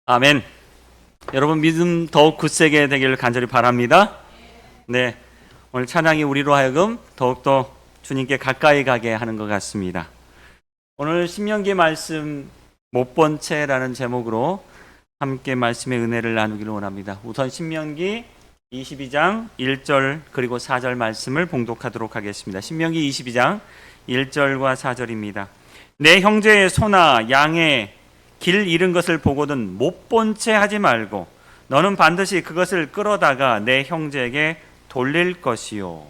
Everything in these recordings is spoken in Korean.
아멘. 여러분 믿음 더욱 굳세게 되기를 간절히 바랍니다. 네, 오늘 찬양이 우리로 하여금 더욱더 주님께 가까이 가게 하는 것 같습니다. 오늘 신명기 말씀 못 본 채라는 제목으로 함께 말씀의 은혜를 나누기를 원합니다. 우선 신명기 22장 1절 그리고 4절 말씀을 봉독하도록 하겠습니다. 신명기 22장 1절과 4절입니다. 내 형제의 소나 양의 길 잃은 것을 보고는 못 본 채 하지 말고 너는 반드시 그것을 끌어다가 내 형제에게 돌릴 것이요.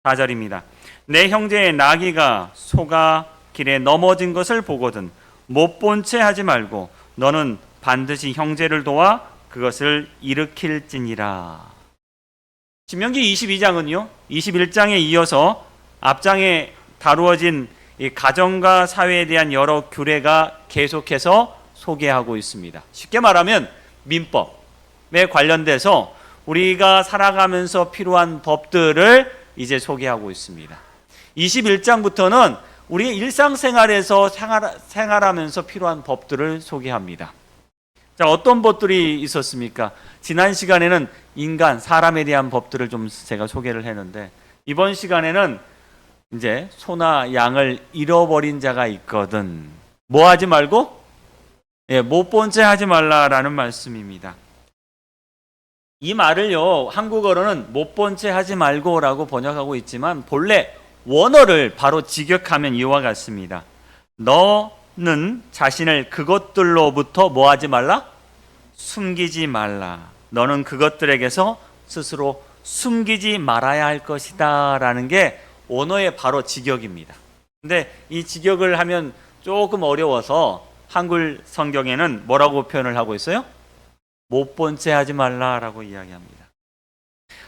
4절입니다. 내 형제의 나귀가 소가 길에 넘어진 것을 보거든 못 본 채 하지 말고 너는 반드시 형제를 도와 그것을 일으킬지니라. 신명기 22장은요 21장에 이어서 앞장에 다루어진 이 가정과 사회에 대한 여러 규례가 계속해서 소개하고 있습니다. 쉽게 말하면 민법에 관련돼서 우리가 살아가면서 필요한 법들을 이제 소개하고 있습니다. 21장부터는 우리의 일상생활에서 생활하면서 필요한 법들을 소개합니다. 자, 어떤 법들이 있었습니까? 지난 시간에는 사람에 대한 법들을 좀 제가 소개를 했는데 이번 시간에는 이제 소나 양을 잃어버린 자가 있거든 뭐 하지 말고? 못 본 채 하지 말라라는 말씀입니다. 이 말을요 한국어로는 못 본 채 하지 말고라고 번역하고 있지만 본래 원어를 바로 직역하면 이와 같습니다. 너는 자신을 그것들로부터 뭐 하지 말라? 숨기지 말라. 너는 그것들에게서 스스로 숨기지 말아야 할 것이다 라는 게 원어의 바로 직역입니다. 근데 이 직역을 하면 조금 어려워서 한글 성경에는 뭐라고 표현을 하고 있어요? 못 본 채 하지 말라라고 이야기합니다.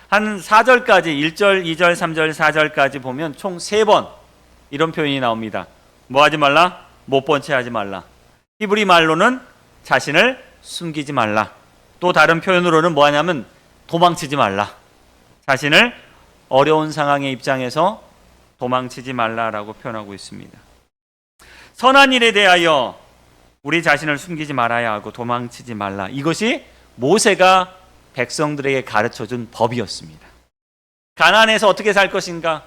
한 4절까지 1절, 2절, 3절, 4절까지 보면 총 3번 이런 표현이 나옵니다. 뭐 하지 말라? 못 본 채 하지 말라. 히브리 말로는 자신을 숨기지 말라. 또 다른 표현으로는 뭐 하냐면 도망치지 말라. 자신을 어려운 상황의 입장에서 도망치지 말라라고 표현하고 있습니다. 선한 일에 대하여 우리 자신을 숨기지 말아야 하고 도망치지 말라. 이것이 모세가 백성들에게 가르쳐준 법이었습니다. 가나안에서 어떻게 살 것인가?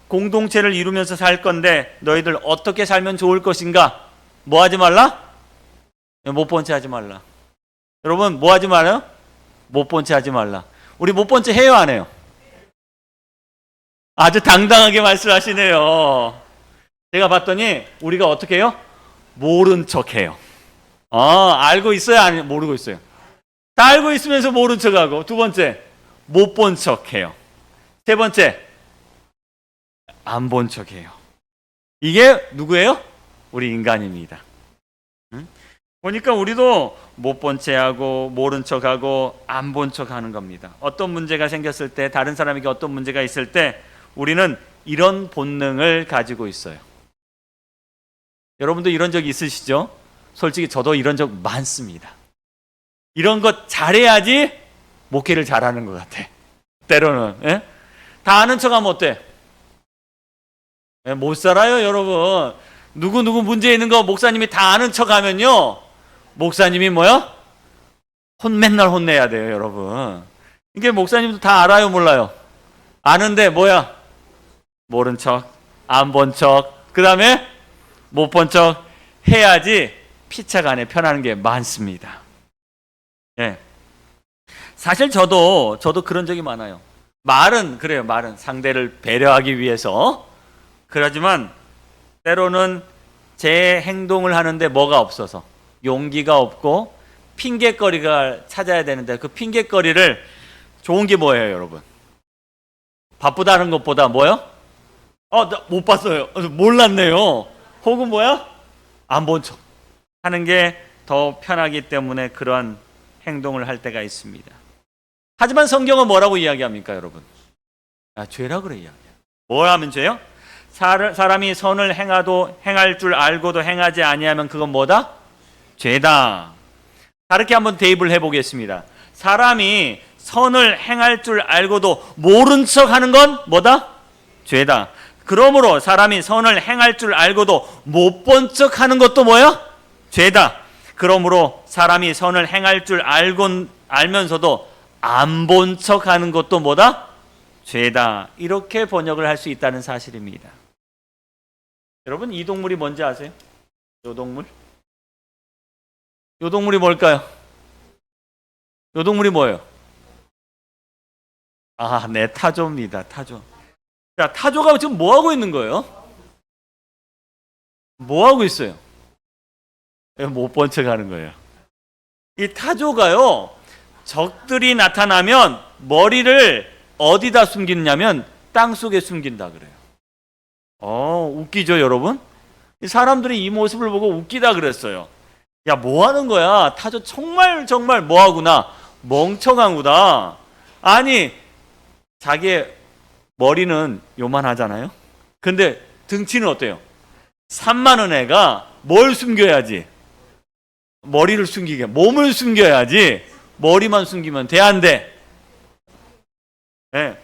공동체를 이루면서 살 건데 너희들 어떻게 살면 좋을 것인가? 뭐 하지 말라? 못 본 채 하지 말라. 여러분 뭐 하지 말아요? 못 본 채 하지 말라. 우리 못 본 채 해요 안 해요? 아주 당당하게 말씀하시네요. 제가 봤더니 우리가 어떻게 해요? 모른 척해요. 알고 있어요? 아니 모르고 있어요? 다 알고 있으면서 모른 척하고, 두 번째 못 본 척해요. 세 번째 안 본 척해요. 이게 누구예요? 우리 인간입니다. 보니까 우리도 못 본 채하고 모른 척하고 안 본 척하는 겁니다. 어떤 문제가 생겼을 때, 다른 사람에게 어떤 문제가 있을 때 우리는 이런 본능을 가지고 있어요. 여러분도 이런 적 있으시죠? 솔직히 저도 이런 적 많습니다. 이런 것 잘해야지 목회를 잘하는 것 같아. 때로는 다 아는 척하면 어때? 못 살아요 여러분. 누구 문제 있는 거 목사님이 다 아는 척하면요 목사님이 뭐야? 맨날 혼내야 돼요 여러분. 이게 목사님도 다 알아요 몰라요? 아는데 뭐야? 모른 척, 안 본 척, 그 다음에 못 본 척 해야지 피차간에 편하는 게 많습니다. 사실 저도 그런 적이 많아요. 말은 그래요. 말은 상대를 배려하기 위해서. 그러지만 때로는 제 행동을 하는데 뭐가 없어서, 용기가 없고 핑계거리가 찾아야 되는데 그 핑계거리를, 좋은 게 뭐예요 여러분? 바쁘다는 것보다 뭐요? 나 못 봤어요. 몰랐네요. 혹은 뭐야? 안 본 척 하는 게 더 편하기 때문에 그러한 행동을 할 때가 있습니다. 하지만 성경은 뭐라고 이야기합니까 여러분? 죄라 그래 이야기해요. 뭘 하면 죄요? 사람이 선을 행할 줄 알고도 행하지 아니하면 그건 뭐다? 죄다. 다르게 한번 대입을 해보겠습니다. 사람이 선을 행할 줄 알고도 모른 척 하는 건 뭐다? 죄다. 그러므로 사람이 선을 행할 줄 알고도 못 본 척 하는 것도 뭐야? 죄다. 그러므로 사람이 선을 행할 줄 알면서도 안 본 척하는 것도 뭐다? 죄다. 이렇게 번역을 할 수 있다는 사실입니다. 여러분, 이 동물이 뭔지 아세요? 요 동물? 요 동물이 뭘까요? 요 동물이 뭐예요? 아, 네, 타조입니다. 타조. 자, 타조가 지금 뭐 하고 있는 거예요? 뭐 하고 있어요? 못 본 척 하는 거예요. 이 타조가요, 적들이 나타나면 머리를 어디다 숨기냐면 땅 속에 숨긴다 그래요. 웃기죠, 여러분? 사람들이 이 모습을 보고 웃기다 그랬어요. 야, 뭐 하는 거야? 타조 정말 뭐 하구나. 멍청하구나. 아니, 자기의 머리는 요만하잖아요. 근데 등치는 어때요? 산만한 애가 뭘 숨겨야지? 머리를 숨기게, 몸을 숨겨야지. 머리만 숨기면 돼, 안 돼? 네.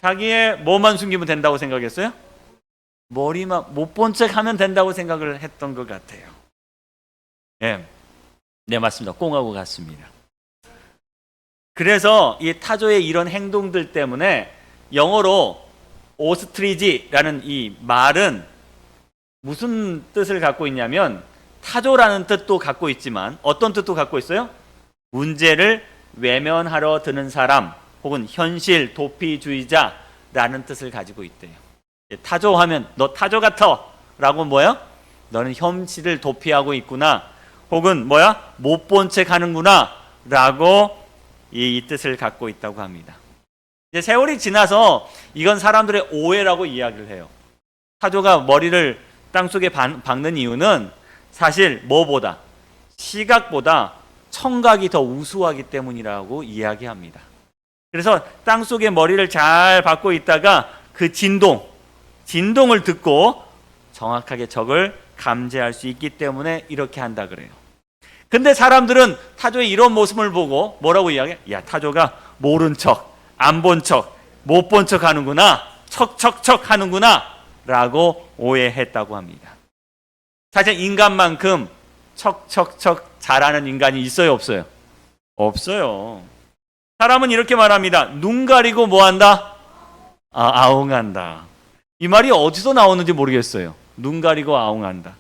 자기의 뭐만 숨기면 된다고 생각했어요? 머리만 못 본 척 하면 된다고 생각을 했던 것 같아요. 네, 맞습니다. 꽁하고 같습니다. 그래서 이 타조의 이런 행동들 때문에 영어로 오스트리지라는 이 말은 무슨 뜻을 갖고 있냐면 타조라는 뜻도 갖고 있지만 어떤 뜻도 갖고 있어요? 문제를 외면하러 드는 사람 혹은 현실 도피주의자라는 뜻을 가지고 있대요. 타조하면 너 타조 같아 라고 뭐야? 너는 현실을 도피하고 있구나. 혹은 뭐야? 못 본 척 하는구나 라고 이 뜻을 갖고 있다고 합니다. 이제 세월이 지나서 이건 사람들의 오해라고 이야기를 해요. 타조가 머리를 땅속에 박는 이유는 사실 뭐보다, 시각보다 청각이 더 우수하기 때문이라고 이야기합니다. 그래서 땅속에 머리를 잘 박고 있다가 그 진동을 듣고 정확하게 적을 감지할 수 있기 때문에 이렇게 한다 그래요. 근데 사람들은 타조의 이런 모습을 보고 뭐라고 이야기해? 야, 타조가 모른 척, 안 본 척, 못 본 척 하는구나, 척 하는구나 라고 오해했다고 합니다. 사실 인간만큼 척 잘하는 인간이 있어요, 없어요? 없어요. 사람은 이렇게 말합니다. 눈 가리고 뭐 한다? 아웅한다. 이 말이 어디서 나오는지 모르겠어요. 눈 가리고 아웅한다.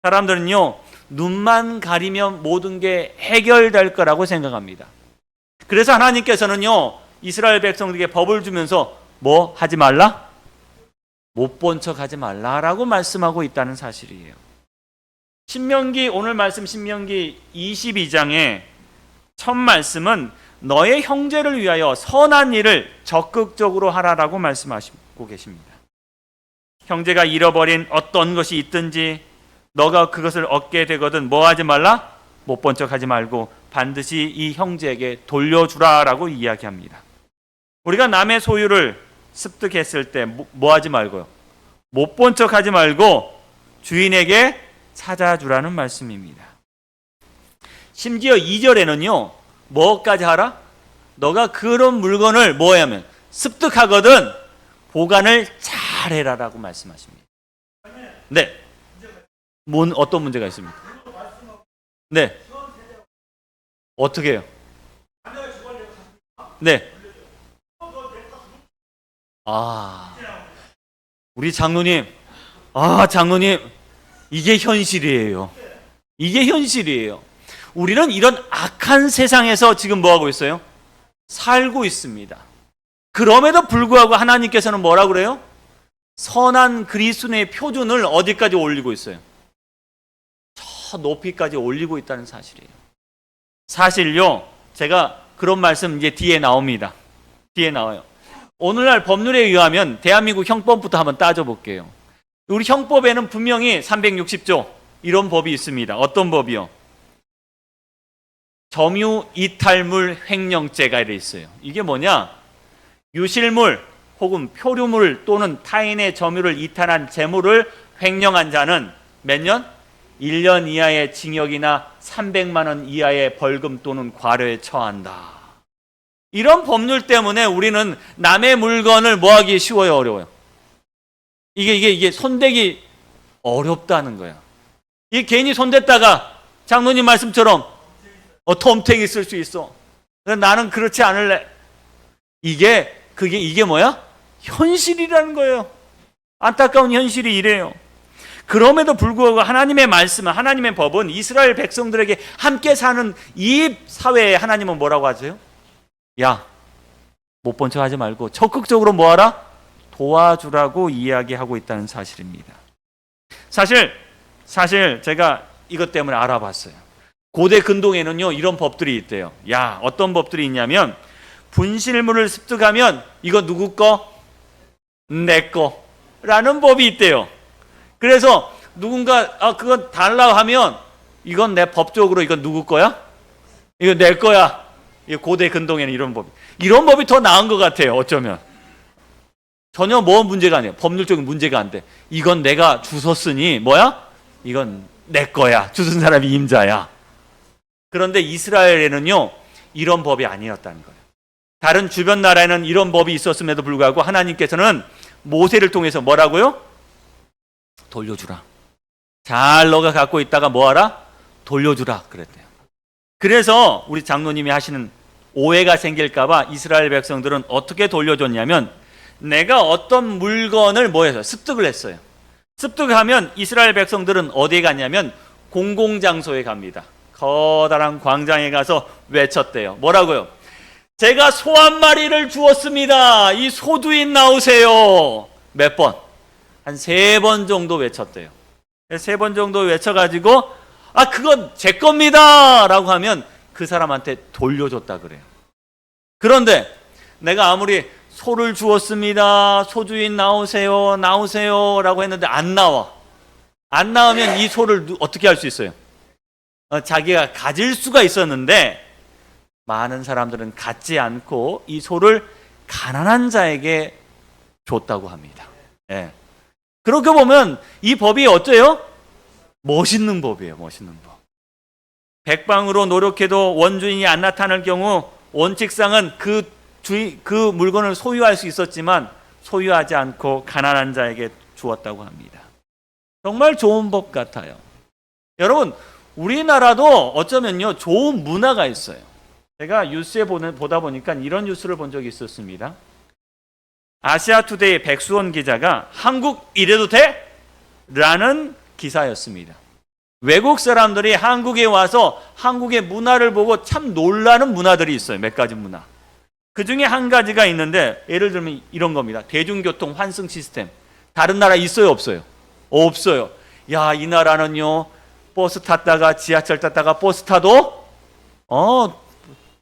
사람들은요, 눈만 가리면 모든 게 해결될 거라고 생각합니다. 그래서 하나님께서는요, 이스라엘 백성들에게 법을 주면서 뭐 하지 말라? 못 본 척 하지 말라라고 말씀하고 있다는 사실이에요. 신명기, 오늘 말씀 신명기 22장의 첫 말씀은 너의 형제를 위하여 선한 일을 적극적으로 하라라고 말씀하시고 계십니다. 형제가 잃어버린 어떤 것이 있든지 너가 그것을 얻게 되거든 뭐 하지 말라? 못 본 척 하지 말고 반드시 이 형제에게 돌려주라라고 이야기합니다. 우리가 남의 소유를 습득했을 때 뭐 하지 말고요? 못 본 척 하지 말고 주인에게 찾아주라는 말씀입니다. 심지어 2절에는요, 뭐까지 하라? 너가 그런 물건을 뭐 하면 습득하거든 보관을 잘해라라고 말씀하십니다. 네. 어떤 문제가 있습니까? 네. 어떻게 해요? 네. 우리 장로님, 장로님, 이게 현실이에요. 이게 현실이에요. 우리는 이런 악한 세상에서 지금 뭐 하고 있어요? 살고 있습니다. 그럼에도 불구하고 하나님께서는 뭐라 그래요? 선한 그리스도의 표준을 어디까지 올리고 있어요? 저 높이까지 올리고 있다는 사실이에요. 사실요, 제가 그런 말씀 이제 뒤에 나옵니다. 뒤에 나와요. 오늘날 법률에 의하면 대한민국 형법부터 한번 따져볼게요. 우리 형법에는 분명히 360조 이런 법이 있습니다. 어떤 법이요? 점유 이탈물 횡령죄가 이래 있어요. 이게 뭐냐? 유실물 혹은 표류물 또는 타인의 점유를 이탈한 재물을 횡령한 자는 몇 년? 1년 이하의 징역이나 300만 원 이하의 벌금 또는 과료에 처한다. 이런 법률 때문에 우리는 남의 물건을 뭐하기 쉬워요, 어려워요? 이게 손대기 어렵다는 거야. 이 괜히 손댔다가 장로님 말씀처럼 덤탱이 쓸 수 있어. 나는 그렇지 않을래. 이게 뭐야? 현실이라는 거예요. 안타까운 현실이 이래요. 그럼에도 불구하고 하나님의 말씀은, 하나님의 법은 이스라엘 백성들에게 함께 사는 이 사회에 하나님은 뭐라고 하세요? 야, 못 본 척 하지 말고 적극적으로 뭐하라? 도와주라고 이야기하고 있다는 사실입니다. 사실 제가 이것 때문에 알아봤어요. 고대 근동에는요 이런 법들이 있대요. 야, 어떤 법들이 있냐면 분실물을 습득하면 이거 누구 거? 내 거라는 법이 있대요. 그래서 누군가 그건 달라고 하면 이건 내 법적으로 이건 누구 거야? 이거 내 거야. 고대 근동에는 이런 법이 더 나은 것 같아요. 어쩌면 전혀 문제가 아니에요. 법률적인 문제가 안 돼. 이건 내가 주웠으니 뭐야? 이건 내 거야. 주운 사람이 임자야. 그런데 이스라엘에는요 이런 법이 아니었다는 거예요. 다른 주변 나라에는 이런 법이 있었음에도 불구하고 하나님께서는 모세를 통해서 뭐라고요? 돌려주라. 잘 너가 갖고 있다가 뭐하라? 돌려주라 그랬대요. 그래서 우리 장로님이 하시는 오해가 생길까봐 이스라엘 백성들은 어떻게 돌려줬냐면 내가 어떤 물건을 뭐해서 습득을 했어요. 습득하면 이스라엘 백성들은 어디에 갔냐면 공공장소에 갑니다. 커다란 광장에 가서 외쳤대요. 뭐라고요? 제가 소 한 마리를 주었습니다. 이 소두인 나오세요. 몇 번? 한 3번 정도 외쳤대요. 3번 정도 외쳐가지고 그건 제 겁니다 라고 하면 그 사람한테 돌려줬다 그래요. 그런데 내가 아무리 소를 주었습니다. 소주인 나오세요. 나오세요 라고 했는데 안 나오면 이 소를 어떻게 할 수 있어요? 자기가 가질 수가 있었는데 많은 사람들은 갖지 않고 이 소를 가난한 자에게 줬다고 합니다. 예. 그렇게 보면 이 법이 어때요? 멋있는 법이에요. 멋있는 법. 백방으로 노력해도 원주인이 안 나타날 경우 원칙상은 그 물건을 소유할 수 있었지만 소유하지 않고 가난한 자에게 주었다고 합니다. 정말 좋은 법 같아요. 여러분, 우리나라도 어쩌면요 좋은 문화가 있어요. 제가 뉴스에 보다 보니까 이런 뉴스를 본 적이 있었습니다. 아시아투데이 백수원 기자가 한국 이래도 돼? 라는 기사였습니다. 외국 사람들이 한국에 와서 한국의 문화를 보고 참 놀라는 문화들이 있어요. 몇 가지 문화. 그 중에 한 가지가 있는데 예를 들면 이런 겁니다. 대중교통 환승 시스템. 다른 나라 있어요? 없어요? 없어요. 야, 이 나라는요 버스 탔다가 지하철 탔다가 버스 타도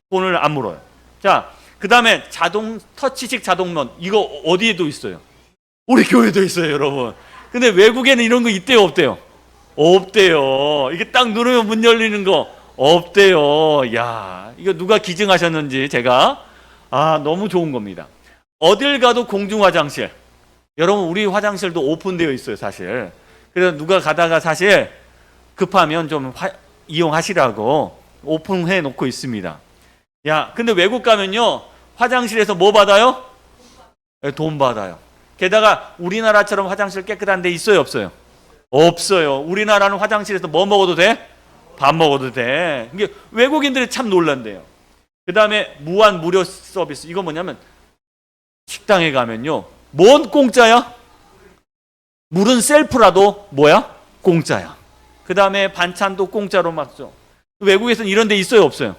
돈을 안 물어요. 자, 그 다음에 터치식 자동문. 이거 어디에도 있어요? 우리 교회도 있어요, 여러분. 근데 외국에는 이런 거 있대요, 없대요? 없대요. 이게 딱 누르면 문 열리는 거 없대요. 야, 이거 누가 기증하셨는지 제가 너무 좋은 겁니다. 어딜 가도 공중 화장실. 여러분, 우리 화장실도 오픈되어 있어요, 사실. 그래서 누가 가다가 사실 급하면 좀 이용하시라고 오픈해 놓고 있습니다. 야, 근데 외국 가면요 화장실에서 뭐 받아요? 돈 받아요. 게다가 우리나라처럼 화장실 깨끗한 데 있어요, 없어요? 없어요. 우리나라는 화장실에서 뭐 먹어도 돼? 밥 먹어도 돼. 이게 외국인들이 참 놀란대요. 그 다음에 무한 무료 서비스. 이거 뭐냐면 식당에 가면요 뭔 공짜야? 물은 셀프라도 뭐야? 공짜야. 그 다음에 반찬도 공짜로 막 줘. 외국에서는 이런 데 있어요, 없어요?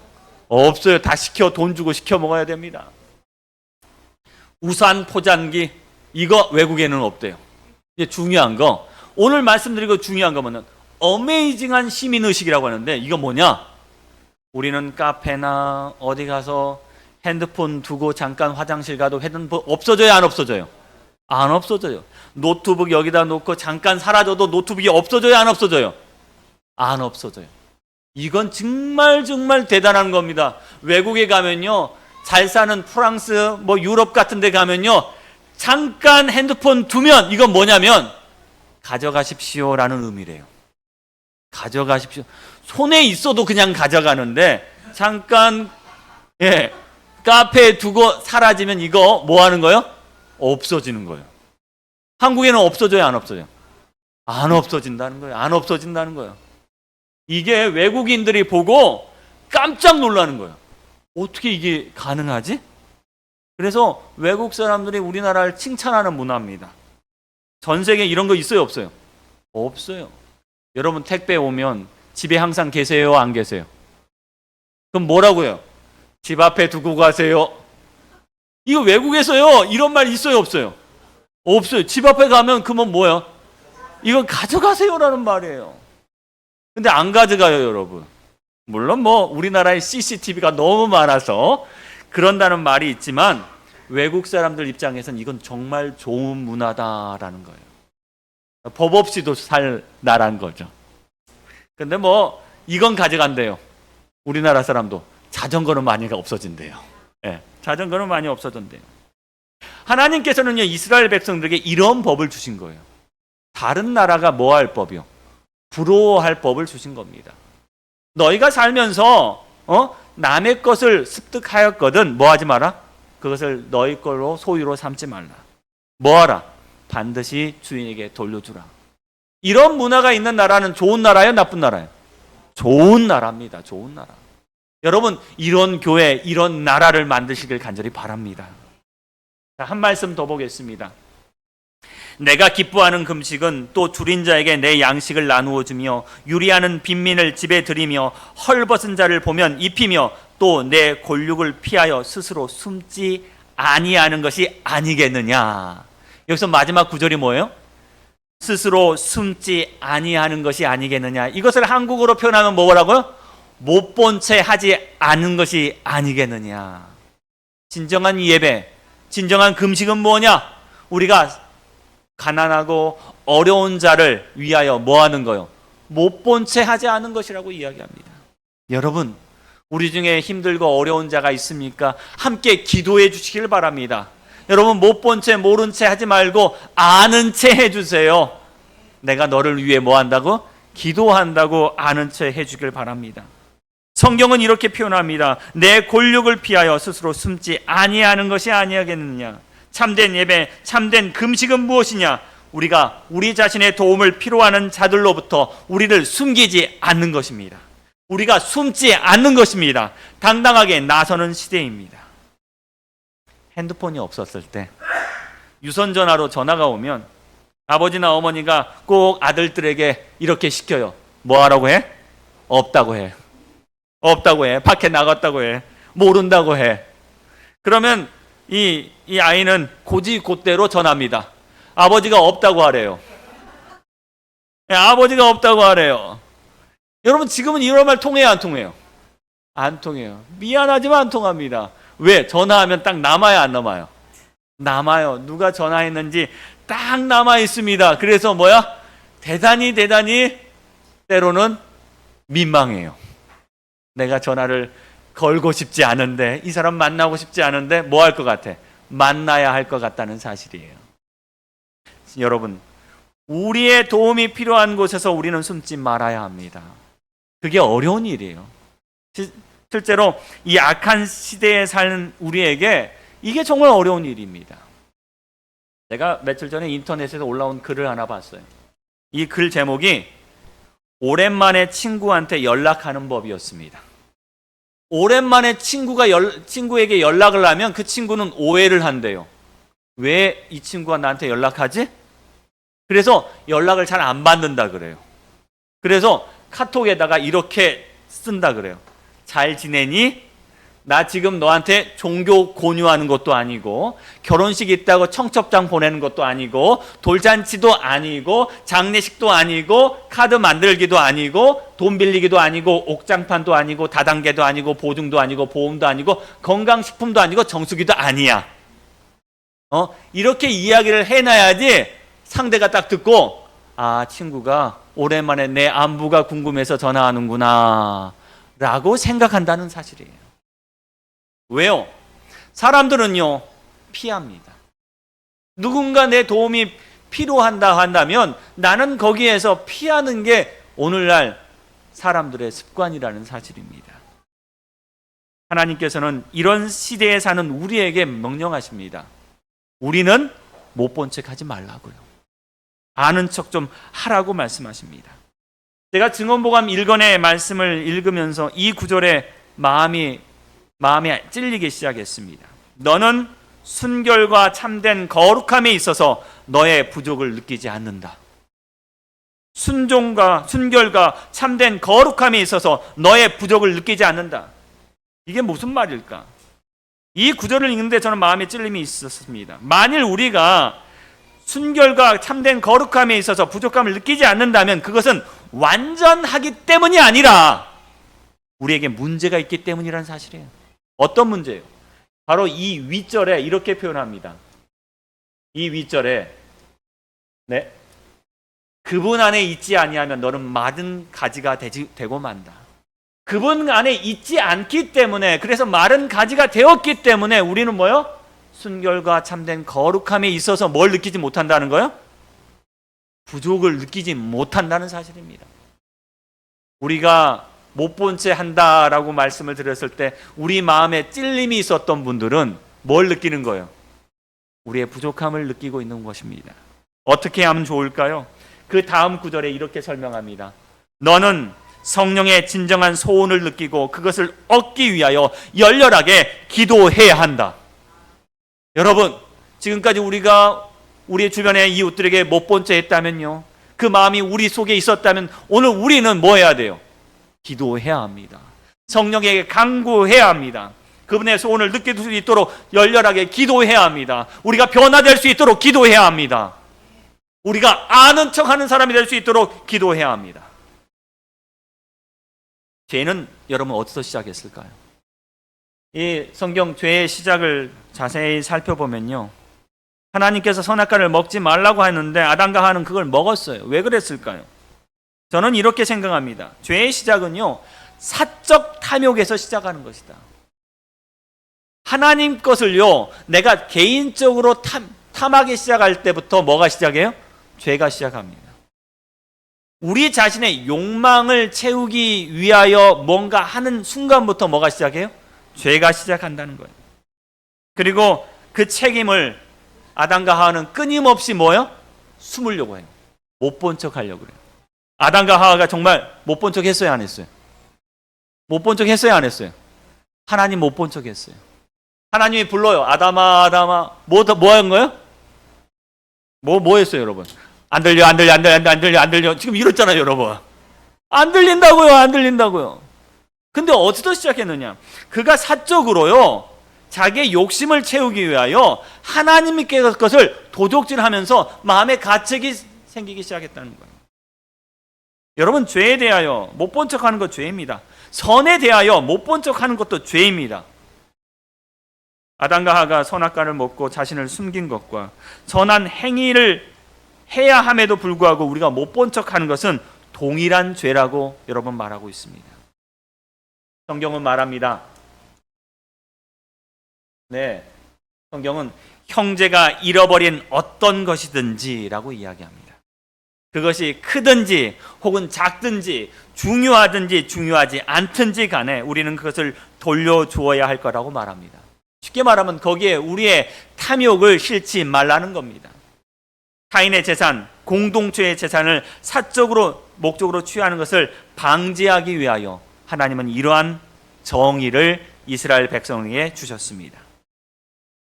없어요. 다 돈 주고 시켜 먹어야 됩니다. 우산 포장기. 이거 외국에는 없대요. 이제 중요한 거, 오늘 말씀드리고 중요한 거는 어메이징한 시민의식이라고 하는데 이거 뭐냐? 우리는 카페나 어디 가서 핸드폰 두고 잠깐 화장실 가도 핸드폰 없어져요, 안 없어져요? 안 없어져요. 노트북 여기다 놓고 잠깐 사라져도 노트북이 없어져요, 안 없어져요? 안 없어져요. 이건 정말 대단한 겁니다. 외국에 가면요, 잘 사는 프랑스, 유럽 같은 데 가면요, 잠깐 핸드폰 두면 이건 뭐냐면 가져가십시오라는 의미래요. 가져가십시오. 손에 있어도 그냥 가져가는데 잠깐 카페에 두고 사라지면 이거 뭐 하는 거예요? 없어지는 거예요. 한국에는 없어져요, 안 없어져요? 안 없어진다는 거예요. 안 없어진다는 거예요. 이게 외국인들이 보고 깜짝 놀라는 거예요. 어떻게 이게 가능하지? 그래서 외국 사람들이 우리나라를 칭찬하는 문화입니다. 전 세계에 이런 거 있어요, 없어요? 없어요. 여러분 택배 오면 집에 항상 계세요, 안 계세요? 그럼 뭐라고요? 집 앞에 두고 가세요. 이거 외국에서요, 이런 말 있어요, 없어요? 없어요. 집 앞에 가면 그러면 뭐예요? 이건 가져가세요라는 말이에요. 근데 안 가져가요, 여러분. 물론 뭐 우리나라에 CCTV가 너무 많아서 그런다는 말이 있지만 외국 사람들 입장에선 이건 정말 좋은 문화다라는 거예요. 법 없이도 살 나라인 거죠. 근데 뭐 이건 가져간대요. 우리나라 사람도 자전거는 많이 없어진대요. 네, 자전거는 많이 없어졌대요. 하나님께서는요, 이스라엘 백성들에게 이런 법을 주신 거예요. 다른 나라가 뭐 할 법이요? 부러워할 법을 주신 겁니다. 너희가 살면서 남의 것을 습득하였거든 뭐 하지 마라? 그것을 너희 걸로 소유로 삼지 말라. 뭐 하라? 반드시 주인에게 돌려주라. 이런 문화가 있는 나라는 좋은 나라예요, 나쁜 나라예요? 좋은 나라입니다. 좋은 나라. 여러분 이런 교회, 이런 나라를 만드시길 간절히 바랍니다. 자, 한 말씀 더 보겠습니다. 내가 기뻐하는 금식은 또 줄인 자에게 내 양식을 나누어 주며 유리하는 빈민을 집에 들이며 헐벗은 자를 보면 입히며 또 내 골육을 피하여 스스로 숨지 아니하는 것이 아니겠느냐. 여기서 마지막 구절이 뭐예요? 스스로 숨지 아니하는 것이 아니겠느냐. 이것을 한국어로 표현하면 뭐라고요? 못 본 채 하지 않은 것이 아니겠느냐. 진정한 예배, 진정한 금식은 뭐냐? 우리가 가난하고 어려운 자를 위하여 뭐 하는 거요? 못 본 채 하지 않은 것이라고 이야기합니다. 여러분, 우리 중에 힘들고 어려운 자가 있습니까? 함께 기도해 주시길 바랍니다. 여러분 못 본 채 모른 채 하지 말고 아는 채 해주세요. 내가 너를 위해 뭐 한다고? 기도한다고 아는 채 해주길 바랍니다. 성경은 이렇게 표현합니다. 내 골육을 피하여 스스로 숨지 아니하는 것이 아니하겠느냐. 참된 예배, 참된 금식은 무엇이냐? 우리가 우리 자신의 도움을 필요하는 자들로부터 우리를 숨기지 않는 것입니다. 우리가 숨지 않는 것입니다. 당당하게 나서는 시대입니다. 핸드폰이 없었을 때 유선전화로 전화가 오면 아버지나 어머니가 꼭 아들들에게 이렇게 시켜요. 뭐 하라고 해? 없다고 해. 없다고 해. 밖에 나갔다고 해. 모른다고 해. 그러면 이 아이는 곧이곧대로 전합니다. 아버지가 없다고 하래요. 아버지가 없다고 하래요. 여러분 지금은 이런 말 통해요, 안 통해요? 안 통해요. 미안하지만 안 통합니다. 왜? 전화하면 딱 남아요, 안 남아요? 남아요. 누가 전화했는지 딱 남아 있습니다. 그래서 뭐야? 대단히 때로는 민망해요. 내가 전화를 걸고 싶지 않은데, 이 사람 만나고 싶지 않은데 뭐 할 것 같아? 만나야 할 것 같다는 사실이에요. 여러분, 우리의 도움이 필요한 곳에서 우리는 숨지 말아야 합니다. 그게 어려운 일이에요. 실제로 이 악한 시대에 사는 우리에게 이게 정말 어려운 일입니다. 제가 며칠 전에 인터넷에서 올라온 글을 하나 봤어요. 이 글 제목이 오랜만에 친구한테 연락하는 법이었습니다. 오랜만에 친구에게 연락을 하면 그 친구는 오해를 한대요. 왜 이 친구가 나한테 연락하지? 그래서 연락을 잘 안 받는다 그래요. 그래서 카톡에다가 이렇게 쓴다 그래요. 잘 지내니? 나 지금 너한테 종교 권유하는 것도 아니고 결혼식 있다고 청첩장 보내는 것도 아니고 돌잔치도 아니고 장례식도 아니고 카드 만들기도 아니고 돈 빌리기도 아니고 옥장판도 아니고 다단계도 아니고 보증도 아니고 보험도 아니고 건강식품도 아니고 정수기도 아니야. 이렇게 이야기를 해놔야지 상대가 딱 듣고 아, 친구가 오랜만에 내 안부가 궁금해서 전화하는구나 라고 생각한다는 사실이에요. 왜요? 사람들은요, 피합니다. 누군가 내 도움이 필요한다 한다면 나는 거기에서 피하는 게 오늘날 사람들의 습관이라는 사실입니다. 하나님께서는 이런 시대에 사는 우리에게 명령하십니다. 우리는 못 본 척 하지 말라고요. 아는 척 좀 하라고 말씀하십니다. 제가 증언보감 1권의 말씀을 읽으면서 이 구절에 마음에 찔리기 시작했습니다. 너는 순결과 참된 거룩함에 있어서 너의 부족을 느끼지 않는다. 순결과 참된 거룩함에 있어서 너의 부족을 느끼지 않는다. 이게 무슨 말일까? 이 구절을 읽는데 저는 마음에 찔림이 있었습니다. 만일 우리가 순결과 참된 거룩함에 있어서 부족함을 느끼지 않는다면 그것은 완전하기 때문이 아니라 우리에게 문제가 있기 때문이라는 사실이에요. 어떤 문제예요? 바로 이 윗절에 이렇게 표현합니다. 이 윗절에 그분 안에 있지 아니하면 너는 마른 가지가 되고 만다. 그분 안에 있지 않기 때문에, 그래서 마른 가지가 되었기 때문에 우리는 뭐요? 순결과 참된 거룩함에 있어서 뭘 느끼지 못한다는 거예요? 부족을 느끼지 못한다는 사실입니다. 우리가 못 본 채 한다라고 말씀을 드렸을 때 우리 마음에 찔림이 있었던 분들은 뭘 느끼는 거예요? 우리의 부족함을 느끼고 있는 것입니다. 어떻게 하면 좋을까요? 그 다음 구절에 이렇게 설명합니다. 너는 성령의 진정한 소원을 느끼고 그것을 얻기 위하여 열렬하게 기도해야 한다. 여러분, 지금까지 우리가 우리 주변의 이웃들에게 못 본 채 했다면요, 그 마음이 우리 속에 있었다면 오늘 우리는 뭐 해야 돼요? 기도해야 합니다. 성령에게 간구해야 합니다. 그분의 소원을 느낄 수 있도록 열렬하게 기도해야 합니다. 우리가 변화될 수 있도록 기도해야 합니다. 우리가 아는 척하는 사람이 될 수 있도록 기도해야 합니다. 죄는 여러분 어디서 시작했을까요? 이 성경 죄의 시작을 자세히 살펴보면요, 하나님께서 선악과를 먹지 말라고 하는데 아담과 하와는 그걸 먹었어요. 왜 그랬을까요? 저는 이렇게 생각합니다. 죄의 시작은요, 사적 탐욕에서 시작하는 것이다. 하나님 것을요, 내가 개인적으로 탐하기 시작할 때부터 뭐가 시작해요? 죄가 시작합니다. 우리 자신의 욕망을 채우기 위하여 뭔가 하는 순간부터 뭐가 시작해요? 죄가 시작한다는 거예요. 그리고 그 책임을 아담과 하와는 끊임없이 뭐예요? 숨으려고 해요. 못 본 척 하려고 그래요. 아담과 하와가 정말 못 본 척 했어요, 안 했어요? 못 본 척 했어요, 안 했어요? 하나님 못 본 척 했어요. 하나님이 불러요. 아담아, 아담아. 뭐 한 거예요? 뭐 했어요, 여러분? 안 들려. 지금 이랬잖아요, 여러분. 안 들린다고요. 근데 어디서 시작했느냐? 그가 사적으로요, 자기의 욕심을 채우기 위하여 하나님께 것을 도적질하면서 마음의 가책이 생기기 시작했다는 거예요. 여러분, 죄에 대하여 못 본 척하는 것 죄입니다. 선에 대하여 못 본 척하는 것도 죄입니다. 아담과 하와가 선악과를 먹고 자신을 숨긴 것과 선한 행위를 해야 함에도 불구하고 우리가 못 본 척하는 것은 동일한 죄라고 여러분 말하고 있습니다. 성경은 말합니다. 성경은 형제가 잃어버린 어떤 것이든지라고 이야기합니다. 그것이 크든지 혹은 작든지 중요하든지 중요하지 않든지 간에 우리는 그것을 돌려주어야 할 거라고 말합니다. 쉽게 말하면 거기에 우리의 탐욕을 싣지 말라는 겁니다. 타인의 재산, 공동체의 재산을 사적으로 목적으로 취하는 것을 방지하기 위하여 하나님은 이러한 정의를 이스라엘 백성에게 주셨습니다.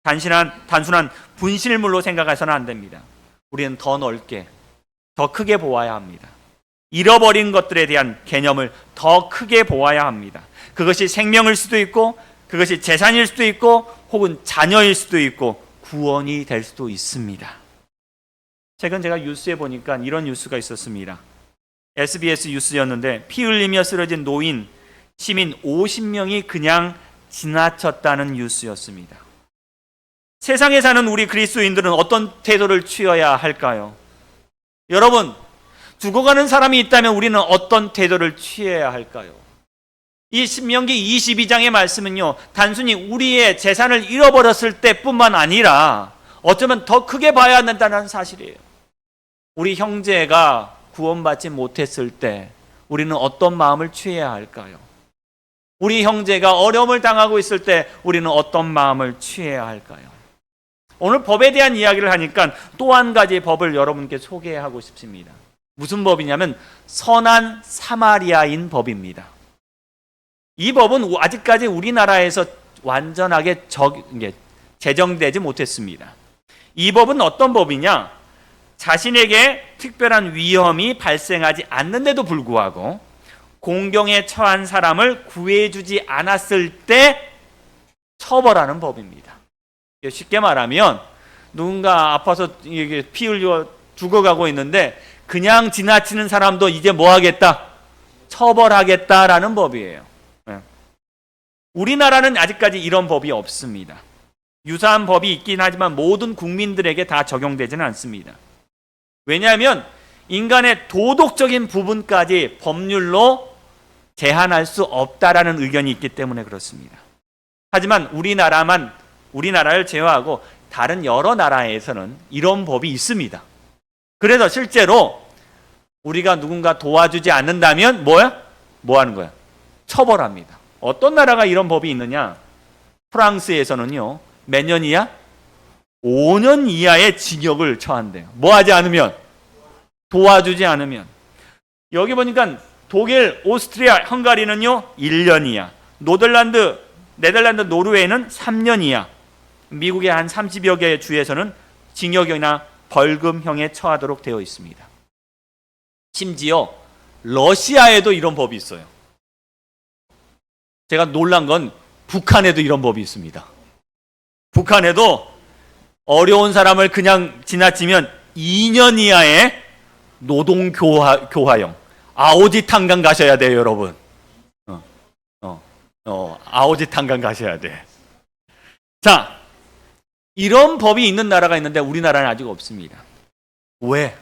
단순한 분실물로 생각해서는 안 됩니다. 우리는 더 넓게, 더 크게 보아야 합니다. 잃어버린 것들에 대한 개념을 더 크게 보아야 합니다. 그것이 생명일 수도 있고, 그것이 재산일 수도 있고, 혹은 자녀일 수도 있고, 구원이 될 수도 있습니다. 최근 제가 뉴스에 보니까 이런 뉴스가 있었습니다. SBS 뉴스였는데 피 흘리며 쓰러진 노인, 시민 50명이 그냥 지나쳤다는 뉴스였습니다. 세상에 사는 우리 그리스도인들은 어떤 태도를 취해야 할까요? 여러분, 죽어가는 사람이 있다면 우리는 어떤 태도를 취해야 할까요? 이 신명기 22장의 말씀은요, 단순히 우리의 재산을 잃어버렸을 때뿐만 아니라 어쩌면 더 크게 봐야 한다는 사실이에요. 우리 형제가 구원받지 못했을 때 우리는 어떤 마음을 취해야 할까요? 우리 형제가 어려움을 당하고 있을 때 우리는 어떤 마음을 취해야 할까요? 오늘 법에 대한 이야기를 하니까 또 한 가지 법을 여러분께 소개하고 싶습니다. 무슨 법이냐면 선한 사마리아인 법입니다. 이 법은 아직까지 우리나라에서 완전하게 제정되지 못했습니다. 이 법은 어떤 법이냐? 자신에게 특별한 위험이 발생하지 않는데도 불구하고 공경에 처한 사람을 구해주지 않았을 때 처벌하는 법입니다. 쉽게 말하면 누군가 아파서 피 흘려 죽어가고 있는데 그냥 지나치는 사람도 이제 뭐 하겠다? 처벌하겠다라는 법이에요. 우리나라는 아직까지 이런 법이 없습니다. 유사한 법이 있긴 하지만 모든 국민들에게 다 적용되지는 않습니다. 왜냐하면 인간의 도덕적인 부분까지 법률로 제한할 수 없다라는 의견이 있기 때문에 그렇습니다. 하지만 우리나라를 제외하고 다른 여러 나라에서는 이런 법이 있습니다. 그래서 실제로 우리가 누군가 도와주지 않는다면 뭐 하는 거야? 처벌합니다. 어떤 나라가 이런 법이 있느냐? 프랑스에서는요, 몇 년 이하? 5년 이하의 징역을 처한대요. 뭐 하지 않으면? 도와주지 않으면. 여기 보니까 독일, 오스트리아, 헝가리는요, 1년 이하. 네덜란드, 노르웨이는 3년 이하. 미국의 한 30여 개의 주에서는 징역이나 벌금형에 처하도록 되어 있습니다. 심지어 러시아에도 이런 법이 있어요. 제가 놀란 건 북한에도 이런 법이 있습니다. 북한에도 어려운 사람을 그냥 지나치면 2년 이하의 노동교화형. 아오지탄강 가셔야 돼요, 여러분. 아오지탄강 가셔야 돼. 자, 이런 법이 있는 나라가 있는데 우리나라는 아직 없습니다. 왜?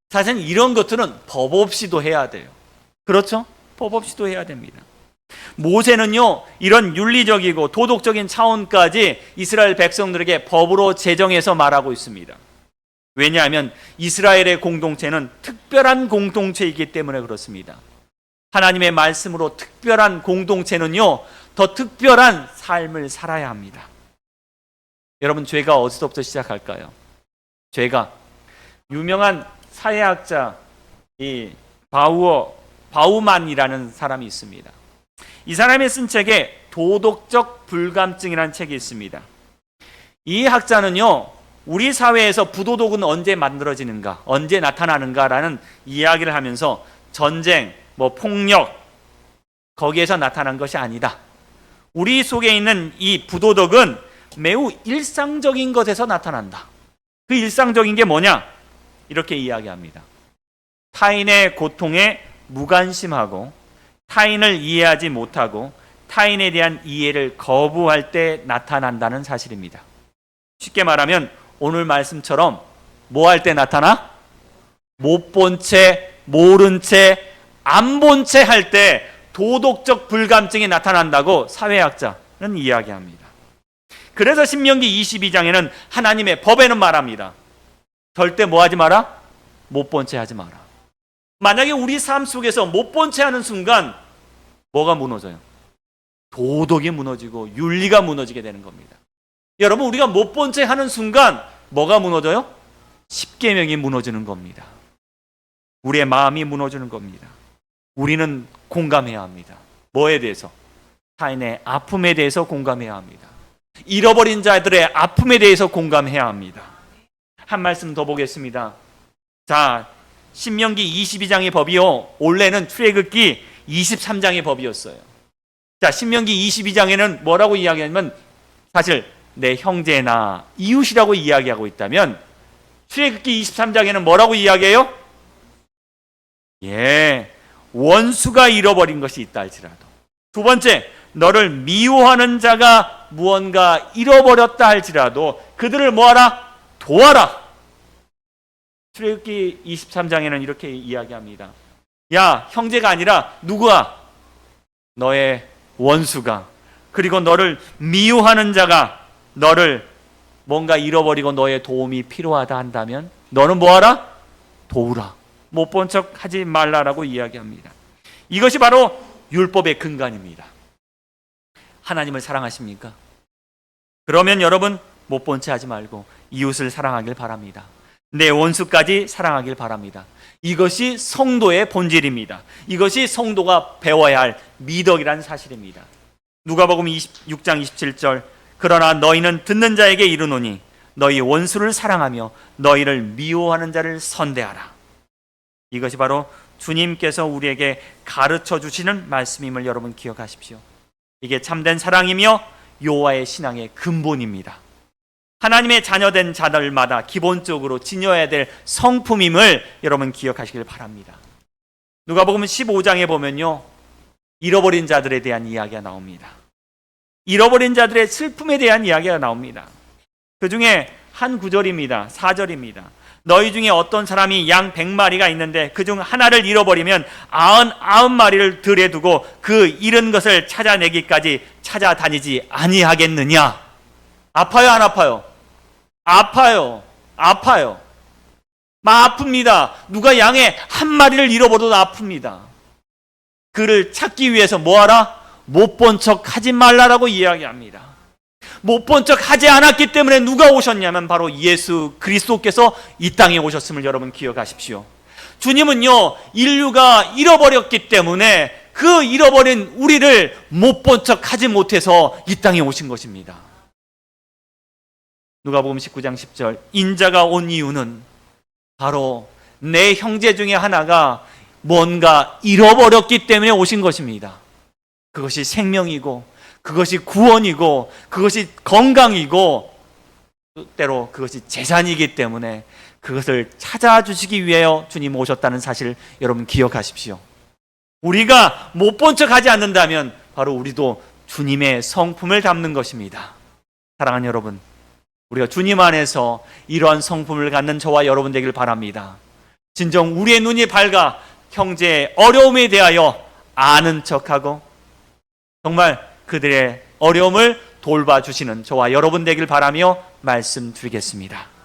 사실 이런 것들은 법 없이도 해야 돼요. 그렇죠? 법 없이도 해야 됩니다. 모세는요, 이런 윤리적이고 도덕적인 차원까지 이스라엘 백성들에게 법으로 제정해서 말하고 있습니다. 왜냐하면 이스라엘의 공동체는 특별한 공동체이기 때문에 그렇습니다. 하나님의 말씀으로 특별한 공동체는요, 더 특별한 삶을 살아야 합니다. 여러분, 죄가 어디서부터 시작할까요? 죄가 유명한 사회학자 이 바우만이라는 사람이 있습니다. 이 사람이 쓴 책에 도덕적 불감증이라는 책이 있습니다. 이 학자는요, 우리 사회에서 부도덕은 언제 만들어지는가, 언제 나타나는가라는 이야기를 하면서 전쟁, 폭력, 거기에서 나타난 것이 아니다. 우리 속에 있는 이 부도덕은 매우 일상적인 것에서 나타난다. 그 일상적인 게 뭐냐? 이렇게 이야기합니다. 타인의 고통에 무관심하고 타인을 이해하지 못하고 타인에 대한 이해를 거부할 때 나타난다는 사실입니다. 쉽게 말하면 오늘 말씀처럼 뭐 할 때 나타나? 못 본 채, 모른 채, 안 본 채 할 때 도덕적 불감증이 나타난다고 사회학자는 이야기합니다. 그래서 신명기 22장에는 하나님의 법에는 말합니다. 절대 뭐 하지 마라? 못 본 채 하지 마라. 만약에 우리 삶 속에서 못 본 채 하는 순간 뭐가 무너져요? 도덕이 무너지고 윤리가 무너지게 되는 겁니다. 여러분, 우리가 못 본 채 하는 순간 뭐가 무너져요? 십계명이 무너지는 겁니다. 우리의 마음이 무너지는 겁니다. 우리는 공감해야 합니다. 뭐에 대해서? 타인의 아픔에 대해서 공감해야 합니다. 잃어버린 자들의 아픔에 대해서 공감해야 합니다. 한 말씀 더 보겠습니다. 자, 신명기 22장의 법이요, 원래는 출애굽기 23장의 법이었어요. 자, 신명기 22장에는 뭐라고 이야기하냐면 사실 내 형제나 이웃이라고 이야기하고 있다면 출애굽기 23장에는 뭐라고 이야기해요? 원수가 잃어버린 것이 있다 할지라도. 두 번째, 너를 미워하는 자가 무언가 잃어버렸다 할지라도 그들을 뭐하라? 도와라. 출애굽기 23장에는 이렇게 이야기합니다. 야, 형제가 아니라 누구야? 너의 원수가, 그리고 너를 미워하는 자가 너를 뭔가 잃어버리고 너의 도움이 필요하다 한다면 너는 뭐하라? 도우라. 못 본 척 하지 말라라고 이야기합니다. 이것이 바로 율법의 근간입니다. 하나님을 사랑하십니까? 그러면 여러분 못 본 채 하지 말고 이웃을 사랑하길 바랍니다. 내 원수까지 사랑하길 바랍니다. 이것이 성도의 본질입니다. 이것이 성도가 배워야 할 미덕이라는 사실입니다. 누가복음 26장 27절 그러나 너희는 듣는 자에게 이르노니 너희 원수를 사랑하며 너희를 미워하는 자를 선대하라. 이것이 바로 주님께서 우리에게 가르쳐 주시는 말씀임을 여러분 기억하십시오. 이게 참된 사랑이며 여호와의 신앙의 근본입니다. 하나님의 자녀된 자들마다 기본적으로 지녀야 될 성품임을 여러분 기억하시길 바랍니다. 누가복음 15장에 보면요, 잃어버린 자들에 대한 이야기가 나옵니다. 잃어버린 자들의 슬픔에 대한 이야기가 나옵니다. 그 중에 한 구절입니다. 4절입니다. 너희 중에 어떤 사람이 양 100마리가 있는데 그중 하나를 잃어버리면 99마리를 들에 두고 그 잃은 것을 찾아내기까지 찾아다니지 아니하겠느냐? 아파요, 안 아파요? 아파요. 아파요. 막 아픕니다. 누가 양의 한 마리를 잃어버려도 아픕니다. 그를 찾기 위해서 뭐하라? 못 본 척 하지 말라라고 이야기합니다. 못 본 척 하지 않았기 때문에 누가 오셨냐면 바로 예수 그리스도께서 이 땅에 오셨음을 여러분 기억하십시오. 주님은요, 인류가 잃어버렸기 때문에 그 잃어버린 우리를 못 본 척 하지 못해서 이 땅에 오신 것입니다. 누가복음 19장 10절 인자가 온 이유는 바로 내 형제 중에 하나가 뭔가 잃어버렸기 때문에 오신 것입니다. 그것이 생명이고 그것이 구원이고 그것이 건강이고 때로 그것이 재산이기 때문에 그것을 찾아주시기 위하여 주님 오셨다는 사실 여러분 기억하십시오. 우리가 못 본 척 하지 않는다면 바로 우리도 주님의 성품을 담는 것입니다. 사랑하는 여러분, 우리가 주님 안에서 이러한 성품을 갖는 저와 여러분 되길 바랍니다. 진정 우리의 눈이 밝아 형제의 어려움에 대하여 아는 척하고 정말 그들의 어려움을 돌봐주시는 저와 여러분 되길 바라며 말씀드리겠습니다.